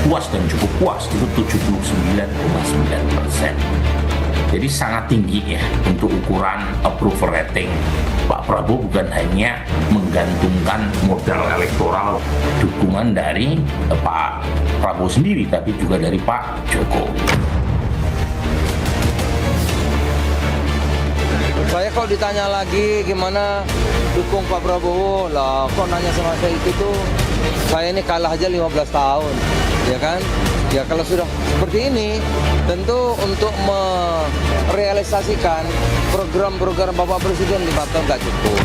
puas dan cukup puas, itu 79,9%. Jadi sangat tinggi ya untuk ukuran approval rating. Pak Prabowo bukan hanya menggantungkan modal elektoral dukungan dari Pak Prabowo sendiri, tapi juga dari Pak Jokowi. Saya kalau ditanya lagi gimana dukung Pak Prabowo, lah kok nanya sama saya itu tuh, saya ini kalah aja 15 tahun, ya kan? Ya kalau sudah seperti ini, tentu untuk merealisasikan program-program Bapak Presiden 5 tahun nggak cukup.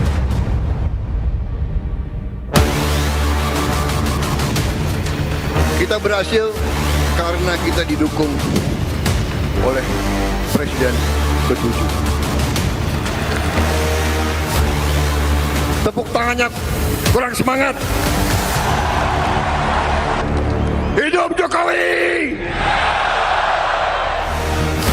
Kita berhasil karena kita didukung oleh Presiden ke-7. Tepuk tangannya kurang semangat. Hidup Jokowi!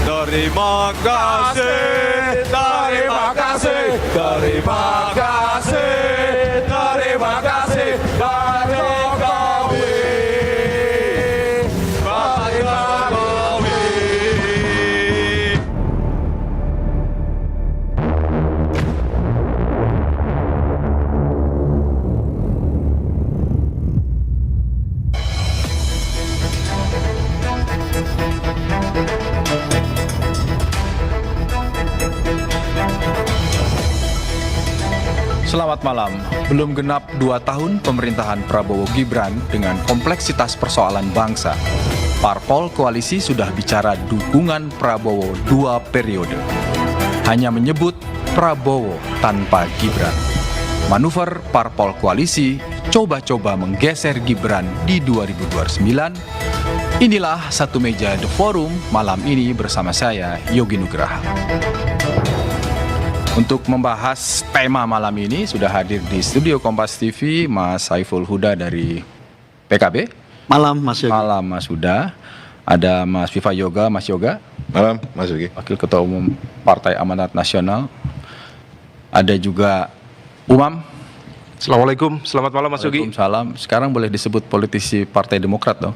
Terima kasih, terima kasih, terima kasih, terima kasih, Pak Jokowi, Pak Jokowi. Selamat malam. Belum genap 2 tahun pemerintahan Prabowo Gibran dengan kompleksitas persoalan bangsa. Parpol koalisi sudah bicara dukungan Prabowo 2 periode. Hanya menyebut Prabowo tanpa Gibran. Manuver parpol koalisi coba-coba menggeser Gibran di 2029. Inilah Satu Meja The Forum malam ini bersama saya, Yogi Nugraha. Untuk membahas tema malam ini sudah hadir di studio Kompas TV Mas Saiful Huda dari PKB. Malam Mas Yogi. Malam Mas Huda. Ada Mas Viva Yoga, Mas Yoga. Malam Mas Yogi. Wakil Ketua Umum Partai Amanat Nasional. Ada juga Umam. Assalamualaikum, selamat malam Mas Yogi. Waalaikumsalam. Sekarang boleh disebut politisi Partai Demokrat dong?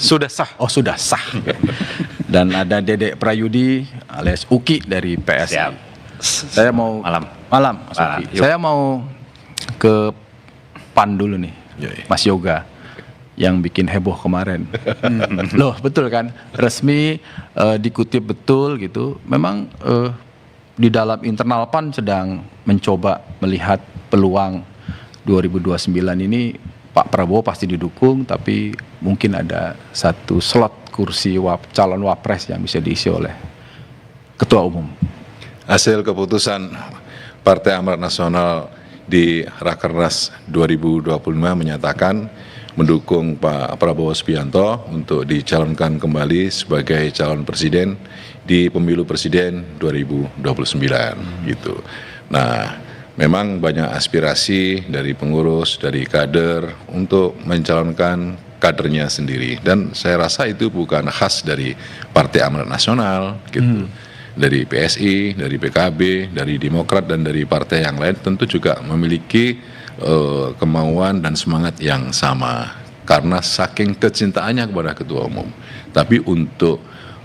Sudah sah. Oh sudah sah. Dan ada Dedek Prayudi alias Uki dari PSI. Siap. Saya mau Malam. Mas Uki. Saya mau ke PAN dulu nih, Mas Yoga, yang bikin heboh kemarin. Loh betul kan, resmi dikutip betul gitu. Memang di dalam internal PAN sedang mencoba melihat peluang 2029 ini Pak Prabowo pasti didukung, tapi mungkin ada satu slot kursi calon wapres yang bisa diisi oleh Ketua Umum. Hasil keputusan Partai Amanat Nasional di Rakernas 2025 menyatakan mendukung Pak Prabowo Subianto untuk dicalonkan kembali sebagai calon presiden di pemilu presiden 2029 gitu. Nah, memang banyak aspirasi dari pengurus, dari kader untuk mencalonkan kadernya sendiri, dan saya rasa itu bukan khas dari Partai Amanat Nasional gitu. Dari PSI, dari PKB, dari Demokrat, dan dari partai yang lain tentu juga memiliki kemauan dan semangat yang sama karena saking kecintaannya kepada Ketua Umum. Tapi untuk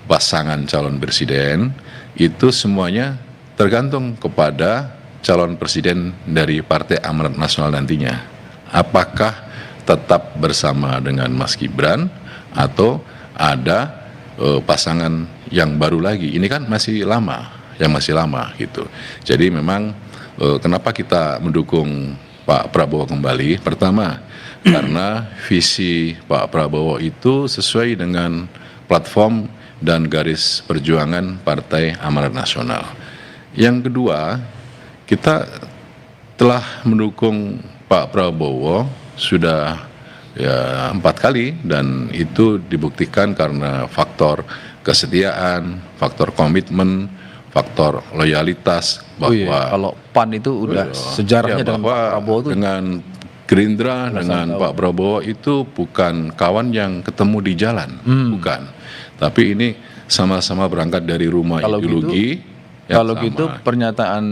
pasangan calon presiden itu semuanya tergantung kepada calon presiden dari Partai Amanat Nasional nantinya. Apakah tetap bersama dengan Mas Gibran atau ada pasangan yang baru lagi? Ini kan masih lama gitu. Jadi memang kenapa kita mendukung Pak Prabowo kembali? Pertama, karena visi Pak Prabowo itu sesuai dengan platform dan garis perjuangan Partai Amanat Nasional. Yang kedua, kita telah mendukung Pak Prabowo sudah 4 kali, dan itu dibuktikan karena faktor kesetiaan, faktor komitmen, faktor loyalitas bahwa kalau PAN itu udah sejarahnya dengan Pak Prabowo itu dengan Gerindra dengan Pak Prabowo itu bukan kawan yang ketemu di jalan, bukan. Tapi ini sama-sama berangkat dari rumah kalau ideologi. Gitu, yang Kalau sama. gitu pernyataan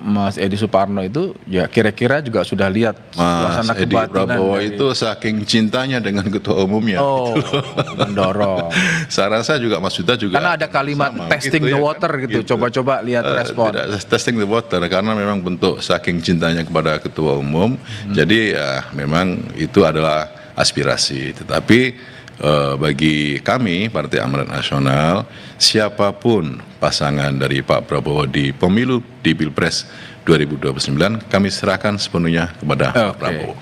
Mas Edi Suparno itu ya kira-kira juga sudah lihat Mas suasana Edi kebatinan Prabowo dari- itu saking cintanya dengan ketua umumnya. oh mendorong. Saya rasa juga Mas Yuda juga Karena ada kalimat sama, testing gitu the ya water kan? gitu. Coba-coba lihat respon. Tidak testing the water karena memang bentuk saking cintanya kepada ketua umum. Jadi ya memang itu adalah aspirasi. Tetapi bagi kami Partai Amanat Nasional, siapapun pasangan dari Pak Prabowo di pemilu di Pilpres 2029 kami serahkan sepenuhnya kepada Pak Oke. Prabowo.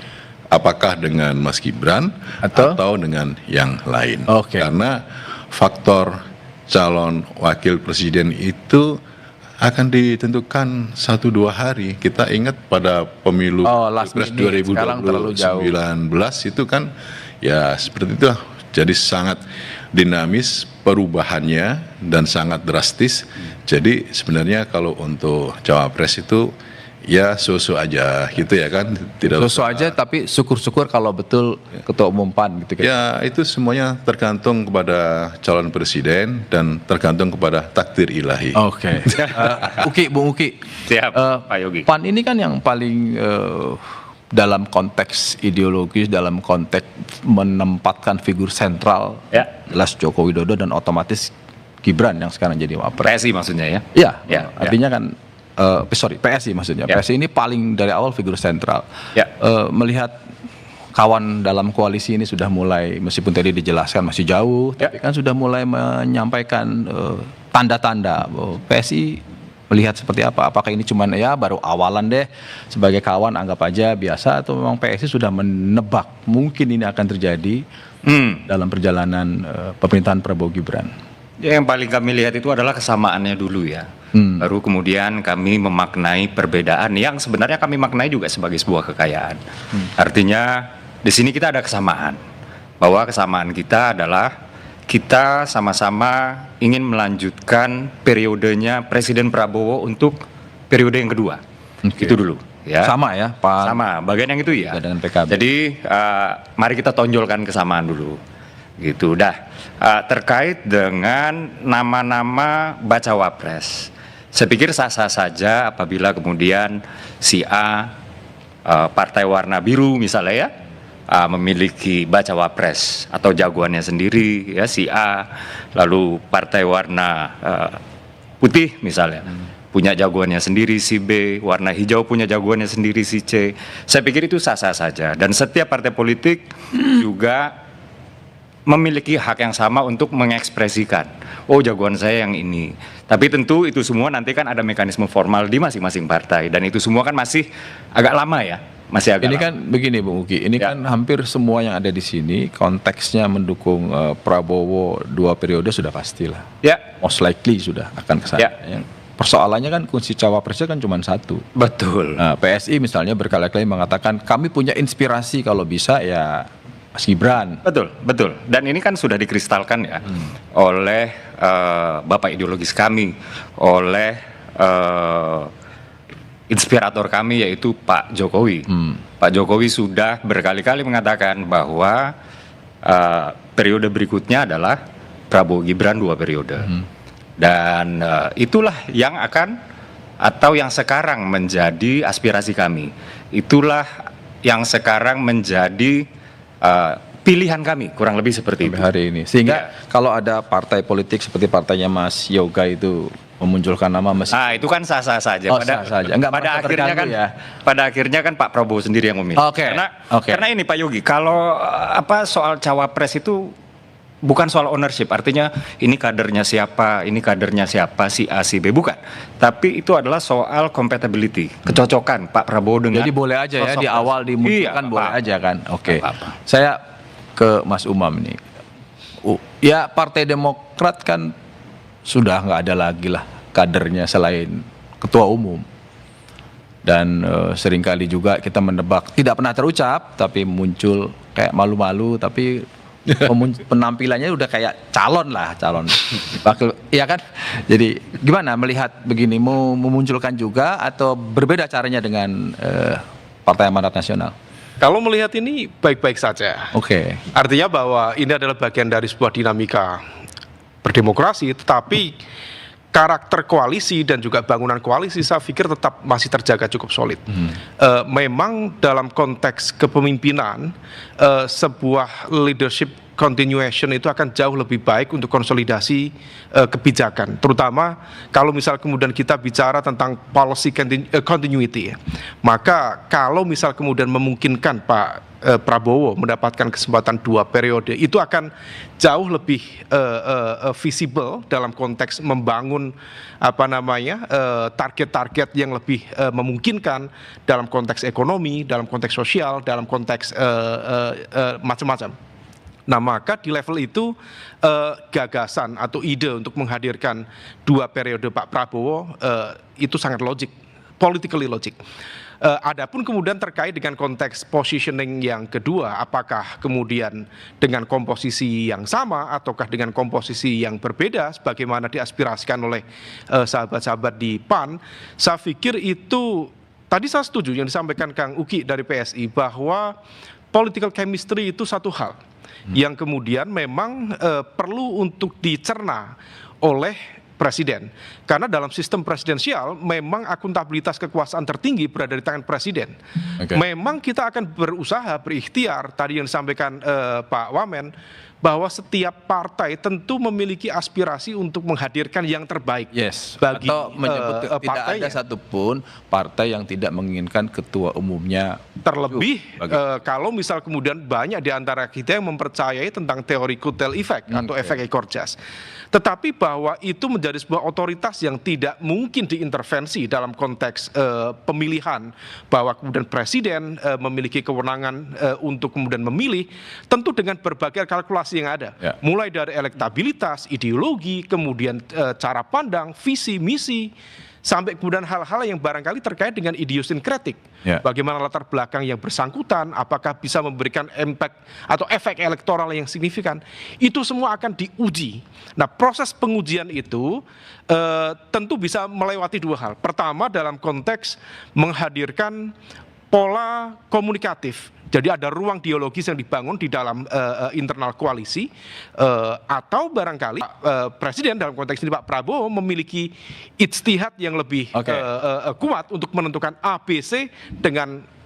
Apakah dengan Mas Gibran Atau? dengan yang lain? Oke. Karena faktor calon wakil presiden itu akan ditentukan 1-2 hari. Kita ingat pada pemilu Last Pilpres minute. Sekarang terlalu jauh. 2019 itu kan ya seperti itu. Jadi sangat dinamis perubahannya dan sangat drastis. Jadi sebenarnya kalau untuk cawapres itu ya so-so aja gitu ya kan. Tidak Sosok aja tapi syukur-syukur kalau betul ketua umum PAN gitu kan. Ya itu semuanya tergantung kepada calon presiden dan tergantung kepada takdir ilahi. Oke. Uki, Bung Uki. Siap, Pak Yogi. PAN ini kan yang paling dalam konteks ideologis, dalam konteks menempatkan figur sentral, Ya. jelas Joko Widodo dan otomatis Gibran yang sekarang jadi wapres. PSI maksudnya ya. Iya, Ya, artinya kan PSI maksudnya. Ya. PSI ini paling dari awal figur sentral. Ya. Melihat kawan dalam koalisi ini sudah mulai, meskipun tadi dijelaskan masih jauh, Ya. tapi kan sudah mulai menyampaikan tanda-tanda bahwa PSI melihat seperti apa. Apakah ini cuman ya baru awalan deh sebagai kawan anggap aja biasa, atau memang PSI sudah menebak mungkin ini akan terjadi dalam perjalanan pemerintahan Prabowo Gibran. Ya, yang paling kami lihat itu adalah kesamaannya dulu ya. Baru kemudian kami memaknai perbedaan yang sebenarnya kami maknai juga sebagai sebuah kekayaan. Artinya di sini kita ada kesamaan. Bahwa kesamaan kita adalah kita sama-sama ingin melanjutkan periodenya Presiden Prabowo untuk periode yang kedua. Oke. Itu dulu ya. Sama ya, Pak. Sama, bagian yang itu ya. Juga dengan PKB. Jadi mari kita tonjolkan kesamaan dulu. Gitu dah. Terkait dengan nama-nama bacawa pres. Saya pikir sah-sah saja apabila kemudian si A partai warna biru misalnya ya memiliki bacawa pres atau jagoannya sendiri ya si A, lalu partai warna putih misalnya punya jagoannya sendiri si B, warna hijau punya jagoannya sendiri si C. Saya pikir itu sah-sah saja dan setiap partai politik juga memiliki hak yang sama untuk mengekspresikan, oh jagoan saya yang ini. Tapi tentu itu semua nanti kan ada mekanisme formal di masing-masing partai dan itu semua kan masih agak lama ya, masih agak Ini lama. kan begini Bung Uki, ini Ya. kan hampir semua yang ada di sini konteksnya mendukung Prabowo 2 periode sudah pastilah. Ya, Most likely sudah akan ke sana. Ya. Yang persoalannya kan kunci cawapresnya kan cuma satu. betul. Nah, PSI misalnya berkali-kali mengatakan kami punya inspirasi kalau bisa ya Mas Gibran. Betul, betul. Dan ini kan sudah dikristalkan ya oleh bapak ideologis kami, oleh inspirator kami yaitu Pak Jokowi. Pak Jokowi sudah berkali-kali mengatakan bahwa periode berikutnya adalah Prabowo Gibran 2 periode. Dan itulah yang akan atau yang sekarang menjadi aspirasi kami. Itulah yang sekarang menjadi pilihan kami, kurang lebih seperti itu. Sampai hari ini. Sehingga kalau ada partai politik seperti partainya Mas Yoga itu memunculkan nama Mas. Ah, itu kan sah-sah saja. Oh, sah saja. Enggak pada merasa akhirnya terganggu kan, ya? pada akhirnya kan Pak Prabowo sendiri yang memilih. Oke. Karena, Oke. karena ini Pak Yogi, kalau soal cawapres itu bukan soal ownership, artinya ini kadernya siapa, si A, si B, bukan. Tapi itu adalah soal compatibility, kecocokan Pak Prabowo dengan Jadi boleh aja ya sosok di awal dimunculkan Iya, boleh Pak. aja kan. Oke. Nggak apa-apa. Saya ke Mas Umam nih. Ya Partai Demokrat kan sudah nggak ada lagi lah kadernya selain ketua umum. Dan seringkali juga kita menebak tidak pernah terucap tapi muncul kayak malu-malu tapi penampilannya udah kayak calon wakil, iya kan? Jadi gimana melihat begini, mau memunculkan juga atau berbeda caranya dengan Partai Amanat Nasional? Kalau melihat ini baik-baik saja. Oke. Artinya bahwa ini adalah bagian dari sebuah dinamika berdemokrasi, tetapi karakter koalisi dan juga bangunan koalisi saya pikir tetap masih terjaga cukup solid. Memang dalam konteks kepemimpinan sebuah leadership continuation itu akan jauh lebih baik untuk konsolidasi kebijakan, terutama kalau misal kemudian kita bicara tentang policy continuity ya. Maka kalau misal kemudian memungkinkan Pak Prabowo mendapatkan kesempatan 2 periode, itu akan jauh lebih visible dalam konteks membangun target-target yang lebih memungkinkan dalam konteks ekonomi, dalam konteks sosial, dalam konteks macam-macam. Nah, maka di level itu gagasan atau ide untuk menghadirkan 2 periode Pak Prabowo itu sangat logik, politically logik. Adapun kemudian terkait dengan konteks positioning yang kedua, apakah kemudian dengan komposisi yang sama ataukah dengan komposisi yang berbeda sebagaimana diaspirasikan oleh sahabat-sahabat di PAN, saya pikir itu tadi saya setuju yang disampaikan Kang Uki dari PSI bahwa political chemistry itu satu hal yang kemudian memang perlu untuk dicerna oleh Presiden. Karena dalam sistem presidensial memang akuntabilitas kekuasaan tertinggi berada di tangan Presiden. Memang kita akan berusaha, berikhtiar, tadi yang disampaikan Pak Wamen, bahwa setiap partai tentu memiliki aspirasi untuk menghadirkan yang terbaik bagi atau menyebut tidak ada satupun partai yang tidak menginginkan ketua umumnya. Terlebih kalau misal kemudian banyak di antara kita yang mempercayai tentang teori kutel effect atau efek ekor jas. Tetapi bahwa itu menjadi sebuah otoritas yang tidak mungkin diintervensi dalam konteks pemilihan, bahwa kemudian Presiden memiliki kewenangan untuk kemudian memilih, tentu dengan berbagai kalkulasi yang ada, mulai dari elektabilitas, ideologi, kemudian cara pandang, visi, misi, sampai kemudian hal-hal yang barangkali terkait dengan idiosinkratik. Bagaimana latar belakang yang bersangkutan, apakah bisa memberikan impact atau efek elektoral yang signifikan, itu semua akan diuji. Nah, proses pengujian itu tentu bisa melewati 2 hal. Pertama, dalam konteks menghadirkan pola komunikatif. Jadi ada ruang dialogis yang dibangun di dalam internal koalisi, atau barangkali Presiden dalam konteks ini Pak Prabowo memiliki ijtihad yang lebih kuat untuk menentukan ABC dengan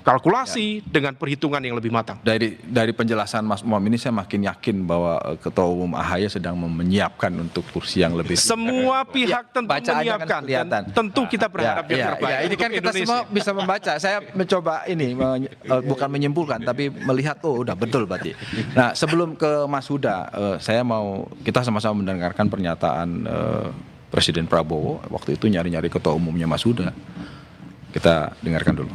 kalkulasi, dengan perhitungan yang lebih matang. Dari penjelasan Mas Umam ini saya makin yakin bahwa Ketua Umum AHY sedang menyiapkan untuk kursi yang lebih. Semua pihak tentu menyiapkan, dan tentu kita berharap yang terbaik. Ini kan kita semua bisa membaca. Saya mencoba ini bukan menyimpulkan, tapi melihat udah betul berarti. Nah, sebelum ke Mas Huda, kita sama-sama mendengarkan pernyataan Presiden Prabowo waktu itu nyari-nyari Ketua Umumnya Mas Huda. Kita dengarkan dulu.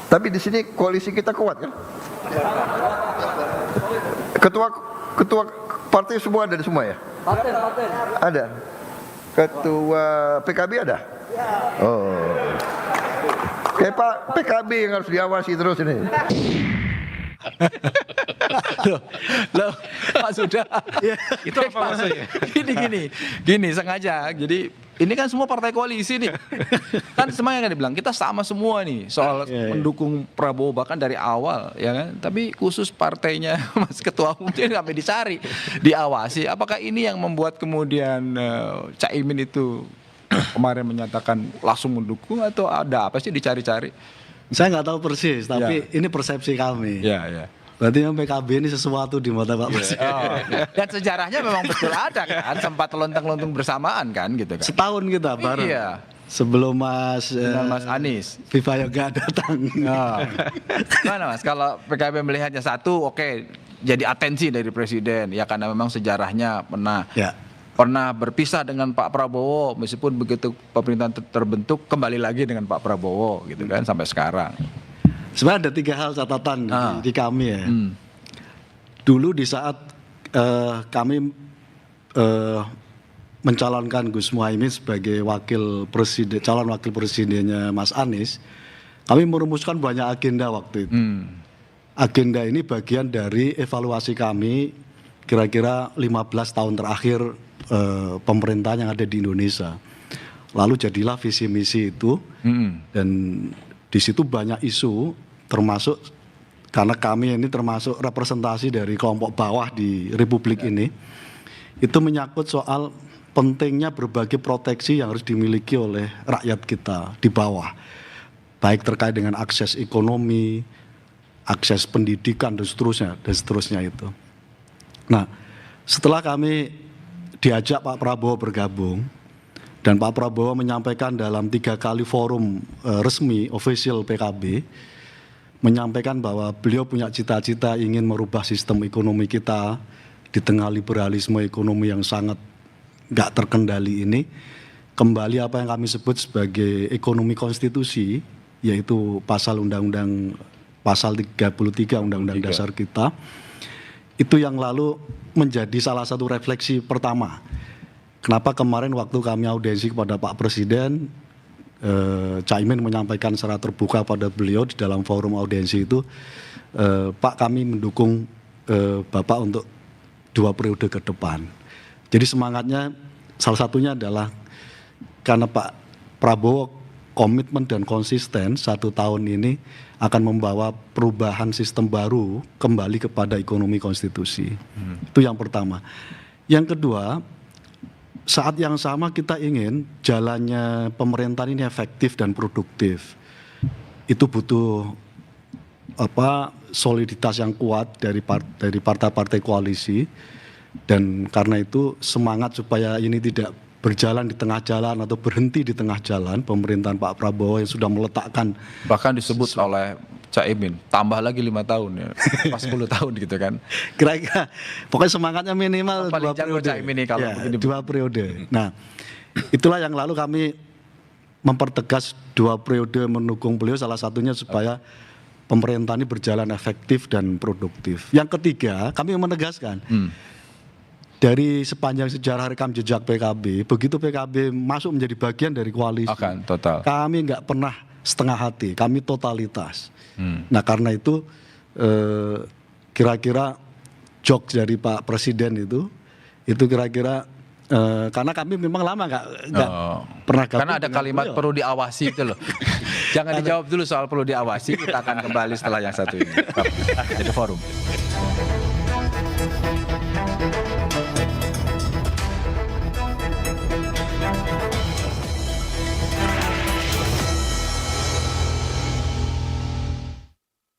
Tapi di sini koalisi kita kuat kan? Ketua partai semua ada semua ya? Ada. Ketua PKB ada? Oh. Kayak Pak PKB yang harus diawasi terus ini. Loh, Pak sudah. Itu apa maksudnya? Gini sengaja. Jadi ini kan semua partai koalisi nih. Kan semuanya kan dibilang kita sama semua nih soal mendukung Prabowo bahkan dari awal ya kan. Tapi khusus partainya Mas Ketua Umum itu sampai dicari, diawasi. Apakah ini yang membuat kemudian Caimin itu kemarin menyatakan langsung mendukung atau ada apa sih dicari-cari? Saya nggak tahu persis, tapi ini persepsi kami. Berarti yang PKB ini sesuatu di mata Pak Presiden. Dan sejarahnya memang betul ada kan, sempat lontang-lontung bersamaan kan gitu kan. Setahun kita bareng. Sebelum Mas Anies Viva Yoga datang. Gimana Mas, kalau PKB melihatnya satu, jadi atensi dari Presiden ya karena memang sejarahnya pernah berpisah dengan Pak Prabowo, meskipun begitu pemerintahan terbentuk kembali lagi dengan Pak Prabowo gitu kan sampai sekarang. Sebenarnya ada 3 hal catatan di kami ya. Dulu di saat kami mencalonkan Gus Muhaimin sebagai calon wakil presidennya Mas Anies, kami merumuskan banyak agenda waktu itu. Agenda ini bagian dari evaluasi kami kira-kira 15 tahun terakhir pemerintahan yang ada di Indonesia. Lalu jadilah visi misi itu, dan di situ banyak isu, termasuk karena kami ini termasuk representasi dari kelompok bawah di Republik ini, itu menyangkut soal pentingnya berbagai proteksi yang harus dimiliki oleh rakyat kita di bawah, baik terkait dengan akses ekonomi, akses pendidikan dan seterusnya itu. Nah, setelah kami diajak Pak Prabowo bergabung dan Pak Prabowo menyampaikan dalam 3 kali forum resmi official PKB, menyampaikan bahwa beliau punya cita-cita ingin merubah sistem ekonomi kita di tengah liberalisme ekonomi yang sangat nggak terkendali ini, kembali apa yang kami sebut sebagai ekonomi konstitusi, yaitu pasal undang-undang pasal 33 undang-undang dasar kita, itu yang lalu menjadi salah satu refleksi pertama. Kenapa kemarin waktu kami audiensi kepada Pak Presiden, Caimin menyampaikan secara terbuka pada beliau di dalam forum audiensi itu, Pak, kami mendukung Bapak untuk 2 periode ke depan. Jadi semangatnya salah satunya adalah karena Pak Prabowo komitmen dan konsisten 1 tahun ini akan membawa perubahan sistem baru kembali kepada ekonomi konstitusi. Itu yang pertama. Yang kedua, saat yang sama kita ingin jalannya pemerintahan ini efektif dan produktif. Itu butuh soliditas yang kuat dari partai-partai koalisi, dan karena itu semangat supaya ini tidak berjalan di tengah jalan atau berhenti di tengah jalan pemerintahan Pak Prabowo yang sudah meletakkan, bahkan disebut oleh Caimin tambah lagi 5 tahun ya, pas 10 tahun gitu kan. Kira-kira pokoknya semangatnya minimal 2 periode. Caimin nih kalau ya, begini. 2 periode. Nah, itulah yang lalu kami mempertegas 2 periode mendukung beliau, salah satunya supaya pemerintahan ini berjalan efektif dan produktif. Yang ketiga, kami menegaskan dari sepanjang sejarah rekam jejak PKB, begitu PKB masuk menjadi bagian dari koalisi, total. kami nggak pernah setengah hati, kami totalitas. Nah karena itu kira-kira jokes dari Pak Presiden itu kira-kira karena kami memang lama nggak pernah gabung. Karena ada kalimat perlu diawasi itu loh. Jangan dijawab dulu soal perlu diawasi, kita akan kembali setelah yang satu ini. Jadi forum.